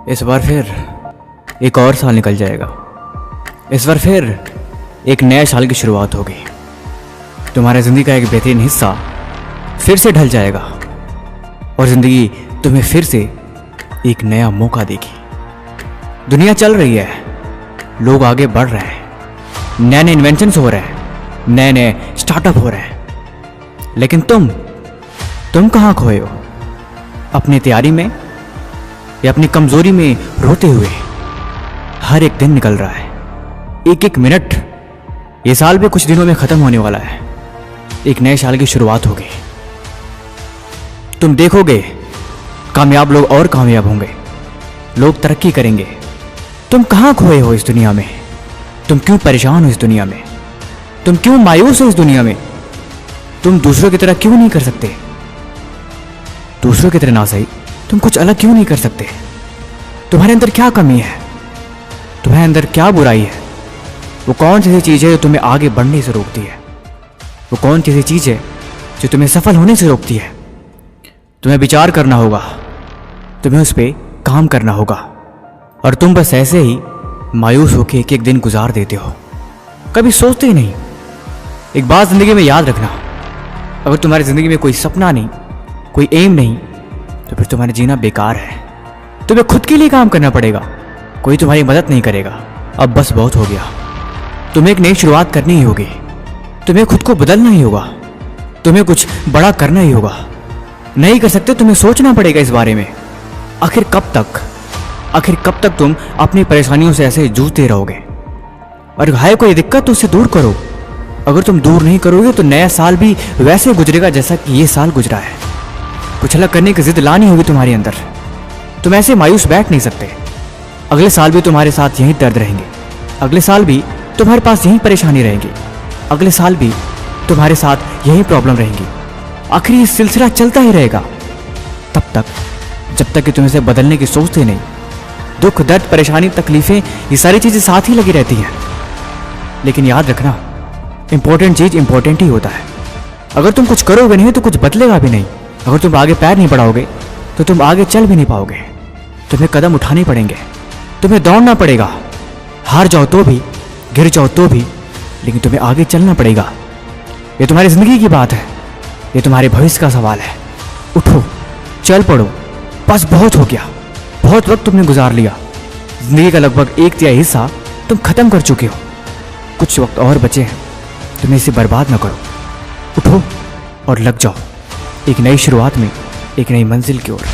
इस बार फिर एक और साल निकल जाएगा। इस बार फिर एक नए साल की शुरुआत होगी। तुम्हारी ज़िंदगी का एक बेहतरीन हिस्सा फिर से ढल जाएगा और ज़िंदगी तुम्हें फिर से एक नया मौका देगी। दुनिया चल रही है, लोग आगे बढ़ रहे हैं, नए नए इन्वेंशंस हो रहे हैं, नए नए स्टार्टअप हो रहे हैं, लेकिन तुम कहाँ खोए हो? अपनी तैयारी में या अपनी कमजोरी में रोते हुए? हर एक दिन निकल रहा है, एक एक मिनट। ये साल भी कुछ दिनों में खत्म होने वाला है, एक नए साल की शुरुआत होगी। तुम देखोगे कामयाब लोग और कामयाब होंगे, लोग तरक्की करेंगे। तुम कहाँ खोए हो इस दुनिया में? तुम क्यों परेशान हो इस दुनिया में? तुम क्यों मायूस हो इस दुनिया में? तुम दूसरों की तरह क्यों नहीं कर सकते? दूसरों की तरह ना सही, तुम कुछ अलग क्यों नहीं कर सकते? तुम्हारे अंदर क्या कमी है? तुम्हारे अंदर क्या बुराई है? वो कौन सी चीज़ है जो तुम्हें आगे बढ़ने से रोकती है? वो कौन सी चीज़ है जो तुम्हें सफल होने से रोकती है? तुम्हें विचार करना होगा, तुम्हें उस पर काम करना होगा। और तुम बस ऐसे ही मायूस होकर एक एक दिन गुजार देते हो, कभी सोचते ही नहीं। एक बात जिंदगी में याद रखना, अगर तुम्हारी जिंदगी में कोई सपना नहीं, कोई एम नहीं, तो फिर तुम्हारा जीना बेकार है। तुम्हें खुद के लिए काम करना पड़ेगा, कोई तुम्हारी मदद नहीं करेगा। अब बस बहुत हो गया, तुम्हें एक नई शुरुआत करनी ही होगी। तुम्हें खुद को बदलना ही होगा, तुम्हें कुछ बड़ा करना ही होगा। नहीं कर सकते, तुम्हें सोचना पड़ेगा इस बारे में। आखिर कब तक तुम अपनी परेशानियों से ऐसे जूझते रहोगे? और है कोई दिक्कत तो उसे दूर करो। अगर तुम दूर नहीं करोगे तो नया साल भी वैसे गुजरेगा जैसा कि ये साल गुजरा है। कुछ अलग करने की जिद लानी होगी तुम्हारे अंदर। तुम ऐसे मायूस बैठ नहीं सकते। अगले साल भी तुम्हारे साथ यही दर्द रहेंगे, अगले साल भी तुम्हारे पास यही परेशानी रहेगी, अगले साल भी तुम्हारे साथ यही प्रॉब्लम रहेंगी। आखिर ये सिलसिला चलता ही रहेगा तब तक जब तक कि तुम इसे बदलने की सोचते नहीं। दुख, दर्द, परेशानी, तकलीफें, ये सारी चीजें साथ ही लगी रहती हैं। लेकिन याद रखना, इंपॉर्टेंट चीज इंपॉर्टेंट ही होता है। अगर तुम कुछ करोगे नहीं तो कुछ बदलेगा भी नहीं। अगर तुम आगे पैर नहीं बढ़ाओगे तो तुम आगे चल भी नहीं पाओगे। तुम्हें कदम उठाने पड़ेंगे, तुम्हें दौड़ना पड़ेगा। हार जाओ तो भी, गिर जाओ तो भी, लेकिन तुम्हें आगे चलना पड़ेगा। ये तुम्हारी जिंदगी की बात है, ये तुम्हारे भविष्य का सवाल है। उठो, चल पड़ो। बस बहुत हो गया, बहुत वक्त तुमने गुजार लिया। जिंदगी का लगभग 1/3 हिस्सा तुम खत्म कर चुके हो। कुछ वक्त और बचे हैं, तुम्हें इसे बर्बाद ना करो। उठो और लग जाओ एक नई शुरुआत में, एक नई मंजिल की ओर।